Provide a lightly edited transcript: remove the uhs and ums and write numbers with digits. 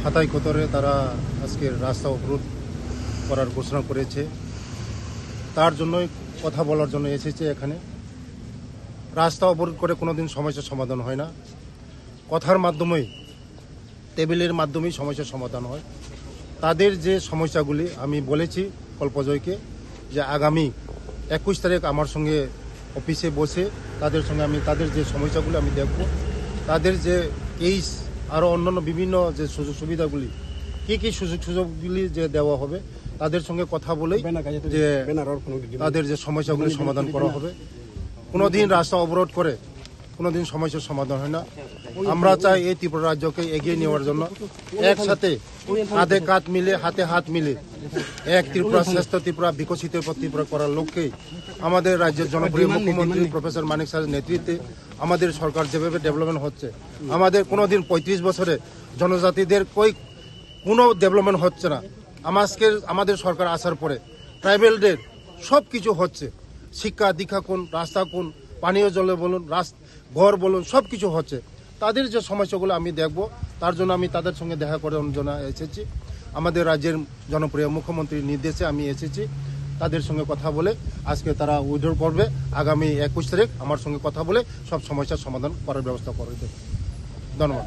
হাতাই কোতরে তারা আজকে রাস্তা অবরোধ করার ঘোষণা করেছে। তার জন্যই কথা বলার জন্য এসেছে এখানে। রাস্তা অবরোধ করে কোনোদিন সমস্যার সমাধান হয় না, কথার মাধ্যমেই, টেবিলের মাধ্যমেই সমস্যার সমাধান হয়। তাদের যে সমস্যাগুলি আমি বলেছি কল্পজয়কে যে আগামী 21 তারিখ আমার সঙ্গে অফিসে বসে তাদের সঙ্গে আমি তাদের যে সমস্যাগুলি আমি দেখব, তাদের যে কেস আরও অন্যান্য বিভিন্ন যে সুযোগ সুবিধাগুলি কী সুযোগ সুযোগগুলি যে দেওয়া হবে তাদের সঙ্গে কথা বলেই যে তাদের যে সমস্যাগুলি সমাধান করা হবে। কোনোদিন রাস্তা অবরোধ করে কোনোদিন সমস্যার সমাধান হয় না। আমরা চাই এই ত্রিপুরা রাজ্যকে এগিয়ে নেওয়ার জন্য একসাথে কাঁধে কাঁধ মিলে হাতে হাত মিলে এক ত্রিপুরা শ্রেষ্ঠ ত্রিপুরা বিকশিত ত্রিপুরা করার লক্ষ্যে আমাদের রাজ্যের জনপ্রিয় মুখ্যমন্ত্রী প্রফেসর মানিক স্যারের নেতৃত্বে আমাদের সরকার যেভাবে ডেভেলপমেন্ট হচ্ছে, আমাদের কোনোদিন 35 বছরে জনজাতিদের কোনো ডেভেলপমেন্ট হচ্ছে না। আমাদের সরকার আসার পরে ট্রাইবেলদের সব কিছু হচ্ছে, শিক্ষা দীক্ষা কোন, রাস্তা কোন, পানীয় জলে বলুন, ঘর বলুন, সব কিছু হচ্ছে। তাদের যে সমস্যাগুলো আমি দেখব, তার জন্য আমি তাদের সঙ্গে দেখা করার জন্য এসেছি। আমাদের রাজ্যের জনপ্রিয় মুখ্যমন্ত্রীর নির্দেশে আমি এসেছি। তাদের সঙ্গে কথা বলে আজকে তারা উইথড্র করবে। আগামী 21 তারিখ আমার সঙ্গে কথা বলে সব সমস্যার সমাধান করার ব্যবস্থা করে দেবে। ধন্যবাদ।